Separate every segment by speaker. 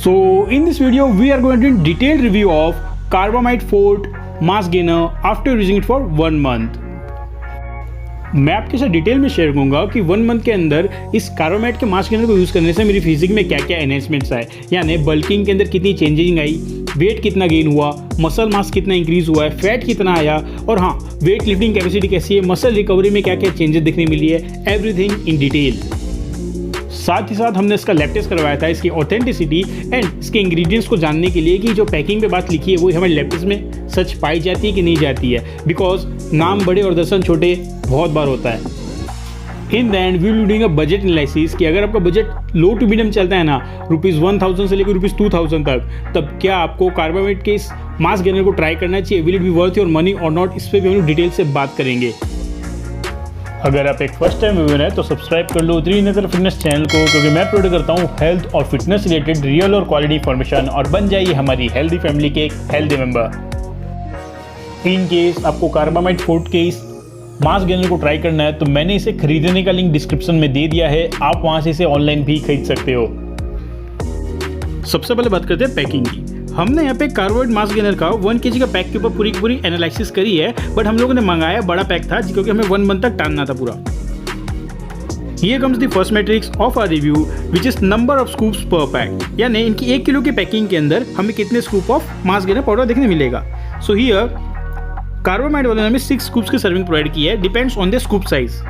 Speaker 1: So in this video we are going to do detailed review of Carbamide Forte Mass Gainer after using it for 1 month. मैं आपके साथ detail में share करूंगा कि 1 month के अंदर इस कार्बामाइड के मास गेनर को यूज़ करने से मेरी फिजिक में क्या क्या एनहेंसमेंट्स आए, यानी बल्किंग के अंदर कितनी चेंजिंग आई, वेट कितना गेन हुआ, मसल मास कितना इंक्रीज हुआ है, फैट कितना आया, और हाँ वेट लिफ्टिंग कैपेसिटी कैसी है, मसल रिकवरी में क्या क्या चेंजेस दिखने मिली है, एवरीथिंग इन डिटेल। साथ ही साथ हमने इसका लैब टेस्ट करवाया था इसकी ऑथेंटिसिटी एंड इसके इंग्रेडिएंट्स को जानने के लिए कि जो पैकिंग पे बात लिखी है वो हमारे लैब टेस्ट में सच पाई जाती है कि नहीं जाती है, बिकॉज नाम बड़े और दर्शन छोटे बहुत बार होता है। In the end we will doing a budget analysis कि अगर आपका बजट लो टू मीडियम चलता है ना, ₹1000 से लेकर ₹2000 तक, तब क्या आपको कार्बामाइड के इस मास गेनर को ट्राई करना चाहिए, will it be worth your money or not, इस पर भी हम लोग डिटेल से बात करेंगे। अगर आप एक फर्स्ट टाइम व्यूअर हैं तो सब्सक्राइब कर लो त्रिनेत्र फिटनेस चैनल को, क्योंकि मैं प्रोवाइड करता हूँ हेल्थ और फिटनेस रिलेटेड रियल और क्वालिटी इंफॉर्मेशन, और बन जाइए हमारी हेल्दी फैमिली के एक हेल्दी मेंबर। इन केस आपको कार्बामाइड फोर्ट के इस मास गेनर को ट्राई करना है तो मैंने इसे खरीदने का लिंक डिस्क्रिप्शन में दे दिया है, आप वहां से इसे ऑनलाइन भी खरीद सकते हो। सबसे पहले बात करते हैं पैकिंग की। हमने यहाँ पे कार्बामाइड मास गेनर का 1 kg का पैक के ऊपर पूरी की पूरी एनालिसिस करी है, बट हम लोगों ने मंगाया बड़ा पैक था क्योंकि हमें 1 मंथ तक टालना था पूरा। Here comes the first metrics of our review, which is number of scoops per pack, यानी इनकी 1 किलो की पैकिंग के अंदर हमें कितने scoop of mass gainer powder देखने मिलेगा। सो हियर कार्बामाइड वाले ने हमें 6 स्कूप्स की सर्विंग प्रोवाइड की है, depends on the scoop size.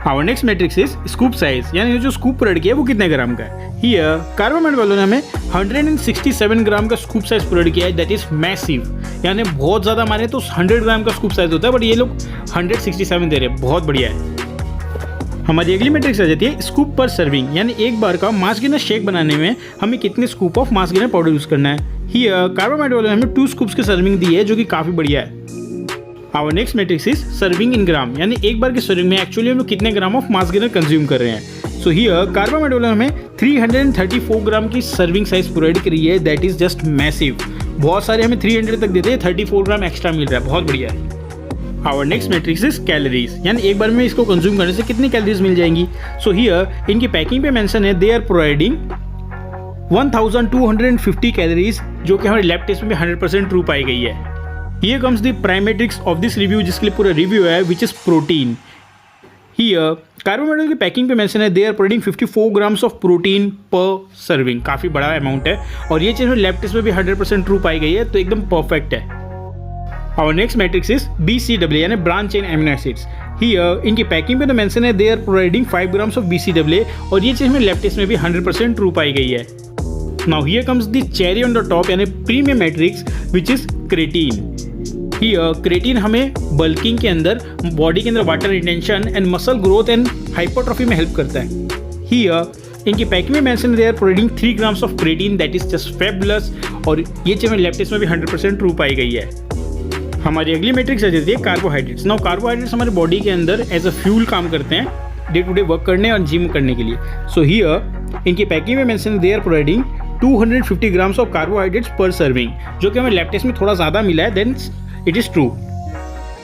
Speaker 1: Our next matrix is scoop size, यानी जो स्कूप प्रोवाइड किया है वो कितने ग्राम का है। हियर कार्बामाइड वालों ने हमें 167 ग्राम का स्कूप साइज प्रोवाइड किया है, दैट इज मैसिव, यानी बहुत ज़्यादा माने तो 100 ग्राम का स्कूप साइज होता है, बट ये लोग 167 दे रहे हैं, बहुत बढ़िया है। हमारी अगली मैट्रिक्स आ जाती है स्कूप पर सर्विंग, यानी एक बार का मास गेनर शेक बनाने में हमें कितने scoop of mass gainer powder use करना है। हियर कार्बामाइड वालों ने हमें 2 स्कूप्स की सर्विंग दी है, जो कि काफ़ी बढ़िया है। Our next matrix is serving in gram, यानी एक बार की सर्विंग में एक्चुअली हम लोग कितने gram of mass gainer consume कर रहे हैं। सो हियर कार्बामाइड वालों ने हमें 334 ग्राम की सर्विंग साइज प्रोवाइड करी है, दैट इज जस्ट मैसिव। बहुत सारे हमें 300 तक देते हैं, 34 ग्राम एक्स्ट्रा मिल रहा है, बहुत बढ़िया है। Our next matrix is calories, यानी एक बार में इसको कंज्यूम करने से कितनी कैलोरीज मिल जाएंगी। सो हियर इनकी पैकिंग पे मेंशन है दे आर प्रोवाइडिंग 1250 कैलोरीज, जो कि हमारे लैब टेस्ट में भी 100% ट्रू पाई गई है। Here comes the prime matrix of this review, जिसके लिए पूरा रिव्यू है, which is protein. Here carbamide की पैकिंग पे मेंशन है they are providing 54 grams of protein पर सर्विंग, काफ़ी बड़ा अमाउंट है, और ये चीज़ लैब टेस्ट में भी 100% ट्रू पाई गई है, तो एकदम परफेक्ट है। Our next matrix is BCAA, यानी branch chain amino acids. Here इनकी पैकिंग पे तो मेंशन है they are providing 5 grams of BCAA, और ये चीज़ लैब टेस्ट में भी 100% ट्रू पाई गई है। Now here comes the cherry on the top, यानी premium matrix, which is creatine. Here creatine हमें बल्किंग के अंदर, बॉडी के अंदर water retention and muscle growth and hypertrophy में हेल्प करता है। हियर इनकी पैकिंग में mention they are providing 3 grams of creatine, that is just fabulous, और ये चीज़ लैब टेस्ट में भी 100% ट्रू पाई गई है। हमारी अगली मैट्रिक्स आ जाती है कार्बोहाइड्रेट्स। नाउ कार्बोहाइड्रेट्स हमारे बॉडी के अंदर एज अ फ्यूल काम करते हैं डे टू डे वर्क करने और जिम करने के लिए। सो हियर इनकी पैकिंग में mention they are providing 250 grams of carbohydrates पर सर्विंग, जो कि हमें लैब टेस्ट में थोड़ा ज़्यादा मिला है, देन इट इज़ ट्रू।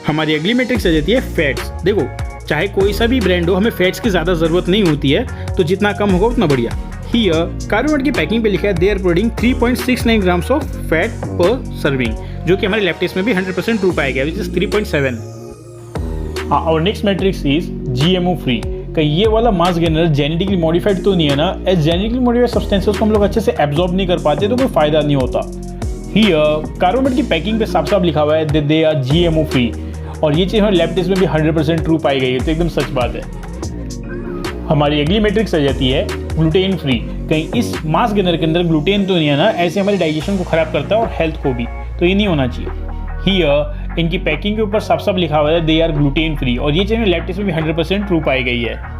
Speaker 1: हमारी अगली मैट्रिक्स आ जाती है फैट्स। देखो चाहे कोई सा भी ब्रांड हो, हमें फैट्स की ज़्यादा ज़रूरत नहीं होती है, तो जितना कम होगा उतना बढ़िया। हियर कार्बामाइड की पैकिंग पे लिखा है they are providing 3.69 grams of fat पर सर्विंग, जो कि हमारे लैब टेस्ट में भी 100% ट्रू पाया गया, विच इज 3.7। और next matrix is GMO free. कहीं ये वाला मास गेनर जेनेटिकली मॉडिफाइड तो नहीं है ना, एज जेनेटिकली मॉडिफाइड सब्सटेंसेस को हम लोग अच्छे से एब्जॉर्ब नहीं कर पाते, तो कोई फायदा नहीं होता। हियर कार्बामाइड की पैकिंग पे साफ साफ लिखा हुआ है दे आर GMO फ्री, और ये चीज़ हमारे लैब टेस्ट में भी 100% ट्रू पाई गई है, तो एकदम सच बात है। हमारी अगली मैट्रिक्स आ जाती है ग्लूटेन फ्री। कहीं इस मास गेनर के अंदर ग्लूटेन तो नहीं है ना, ऐसे हमारे डाइजेशन को खराब करता है और हेल्थ को भी, तो ये नहीं होना चाहिए। हियर इनकी पैकिंग के ऊपर साफ साफ लिखा हुआ है दे आर ग्लूटेन फ्री, और ये चीज़ हमारे लैब टेस्ट में भी 100% ट्रू पाई गई है।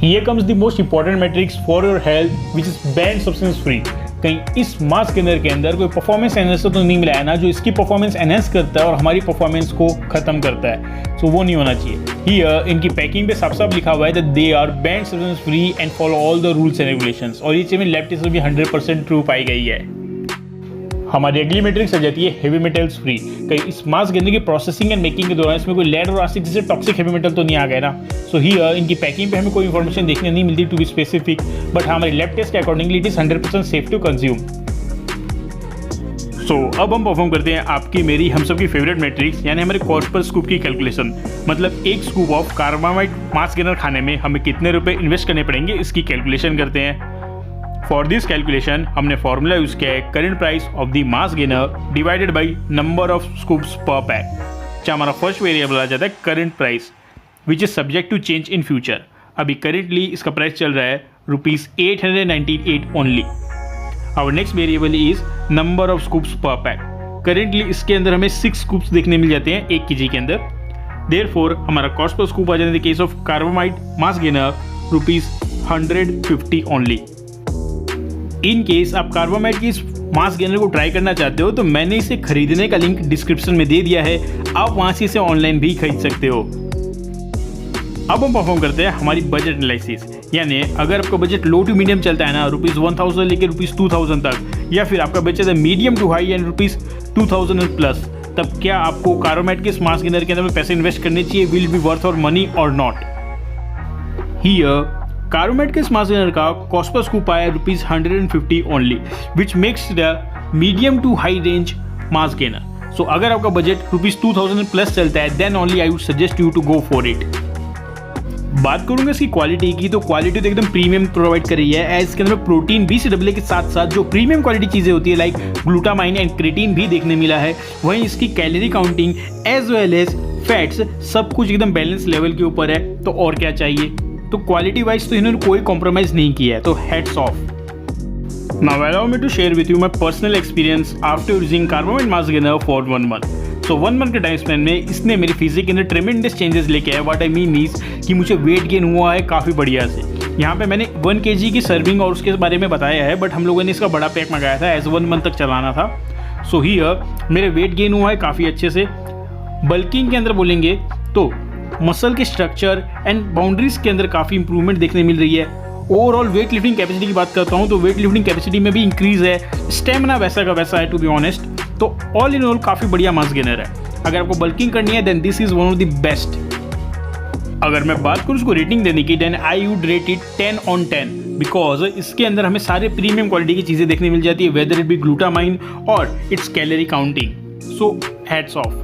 Speaker 1: Here comes the most important metrics for your health, which is banned substance free. कहीं इस मास गेनर के अंदर कोई परफॉर्मेंस एनहेंसर तो नहीं मिला है ना, जो इसकी परफॉर्मेंस एनहेंस करता है और हमारी परफॉर्मेंस को खत्म करता है, सो वो नहीं होना चाहिए। हियर इनकी पैकिंग पे साफ साफ लिखा हुआ है they are banned substance free and follow all the rules and regulations, और ये चीज़ में लैब टेस्ट में भी 100% ट्रू पाई गई है। हमारी अगली मैट्रिक्स आ जाती है हेवी मेटल्स फ्री। कहीं इस मास गेनर की प्रोसेसिंग एंड मेकिंग के दौरान इसमें कोई लेड और आर्सेनिक जैसे टॉक्सिक हेवी मेटल तो नहीं आ गए ना। सो हियर इनकी पैकिंग पे हमें कोई इन्फॉर्मेशन देखने नहीं मिलती टू बी स्पेसिफिक, बट हमारे लैब टेस्ट के accordingly it is 100% safe to consume. So अब हम परफॉर्म करते हैं आपकी मेरी हम सबकी फेवरेट मैट्रिक्स यानी हमारे कॉस्ट पर स्कूप की कैलकुलेशन। मतलब एक scoop of Carbamide mass gainer खाने में हमें कितने रुपए इन्वेस्ट करने पड़ेंगे इसकी कैलकुलेशन करते हैं। फॉर दिस कैलकुलेशन हमने फॉर्मूला यूज किया है current price of the mass gainer divided by number of scoops पर पैक। चाहे हमारा फर्स्ट वेरिएबल आ जाता है current price which is subject to change in future. अभी करेंटली इसका प्राइस चल रहा है ₹898 only. Our next variable is number of scoops पर पैक। करेंटली इसके अंदर हमें 6 स्कूप्स देखने मिल जाते हैं 1 kg के अंदर। देयरफॉर हमारा कॉस्ट पर स्कूप आ जाता है in the case of Carbamide mass gainer ₹150 only. In case आप कार्बामाइट की इस मास गेनर को ट्राई करना चाहते हो तो मैंने इसे खरीदने का लिंक डिस्क्रिप्शन में दे दिया है, आप वहां से इसे ऑनलाइन भी खरीद सकते हो। अब हम परफॉर्म करते हैं हमारी बजट एनालिसिस, यानी अगर आपका बजट लो टू मीडियम चलता है ना ₹1000 लेके ₹2000 तक, या फिर आपका बजट है मीडियम टू हाई यानी ₹2000 प्लस, तब क्या आपको कार्बामाइट के इस मास गेनर के अंदर में पैसे इन्वेस्ट करने चाहिए? Will be worth or money or not? Here Carbamide के इस मास गेनर का कॉस्ट पर स्कूप आया ₹150 only, which makes the medium to high range mass gainer. So अगर आपका बजट ₹2000 प्लस चलता है then only I would suggest you to go for it. बात करूंगा इसकी क्वालिटी की, तो क्वालिटी तो एकदम प्रीमियम प्रोवाइड कर रही है। एज इसके अंदर प्रोटीन BCAA के साथ साथ जो प्रीमियम क्वालिटी चीज़ें होती है लाइक ग्लूटामाइन एंड क्रेटीन भी देखने मिला है। वहीं इसकी calorie counting as well as fats सब कुछ एकदम बैलेंस लेवल के ऊपर है, तो और क्या चाहिए। तो क्वालिटी वाइज तो इन्होंने कोई कॉम्प्रोमाइज़ नहीं किया है, तो heads off. Now allow me to share with you my personal experience after using Carbamide mass gainer for 1 month. So 1 month के टाइम स्पेन में इसने मेरी फिजिक के अंदर ट्रेमेंडस चेंजेस लेके आया। व्हाट आई मीन इज कि मुझे वेट गेन हुआ है काफ़ी बढ़िया से। यहाँ पे मैंने 1 kg की सर्विंग और उसके बारे में बताया है, बट हम लोगों ने इसका बड़ा पैक मंगाया था एज 1 मंथ तक चलाना था। सो हियर मेरे वेट गेन हुआ है काफ़ी अच्छे से। बल्किंग के अंदर बोलेंगे तो मसल के स्ट्रक्चर एंड बाउंड्रीज के अंदर काफ़ी इंप्रूवमेंट देखने मिल रही है। ओवरऑल वेट लिफ्टिंग कैपेसिटी की बात करता हूँ तो वेट लिफ्टिंग कैपेसिटी में भी इंक्रीज है, स्टेमिना वैसा का वैसा है टू बी ऑनेस्ट। तो ऑल इन ऑल काफ़ी बढ़िया मास गेनर है। अगर आपको बल्किंग करनी है then this is one of the best. अगर मैं बात करूँ उसको रेटिंग देने की then I would rate it 10 on 10 because इसके अंदर हमें सारे प्रीमियम क्वालिटी की चीज़ें देखने मिल जाती है, वेदर इट बी ग्लूटामाइन और it's calorie counting. So hats off.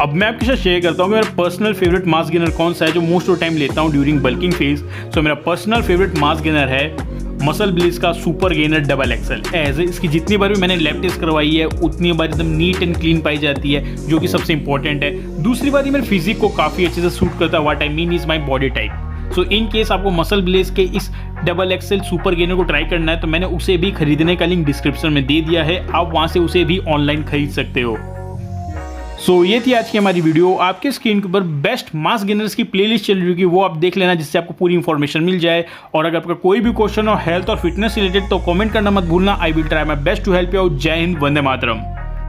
Speaker 1: अब मैं आपके साथ शेयर करता हूँ मेरा पर्सनल फेवरेट मास गेनर कौन सा है जो मोस्ट ऑफ टाइम लेता हूँ ड्यूरिंग बल्किंग फेज। सो मेरा पर्सनल फेवरेट मास गेनर है मसल ब्लिस का सुपर गेनर XXL। एज इसकी जितनी बार भी मैंने लैब टेस्ट करवाई है उतनी बार एकदम नीट एंड क्लीन पाई जाती है, जो कि सबसे इंपॉर्टेंट है। दूसरी बात, ये मेरे फिजिक को काफ़ी अच्छे से सूट करता है। What I mean is my body type. So in case आपको मसल ब्लेस के इस XXL सुपर गेनर को ट्राई करना है तो मैंने उसे भी खरीदने का लिंक डिस्क्रिप्शन में दे दिया है, आप वहाँ से उसे भी ऑनलाइन खरीद सकते हो। सो ये थी आज की हमारी वीडियो। आपके स्क्रीन के ऊपर बेस्ट मास गेनर्स की प्लेलिस्ट चल रही होगी, वो आप देख लेना जिससे आपको पूरी इंफॉर्मेशन मिल जाए। और अगर आपका कोई भी क्वेश्चन हो हेल्थ और फिटनेस रिलेटेड तो कमेंट करना मत भूलना। I will try my best to help you out. जय हिंद, वंदे मातरम।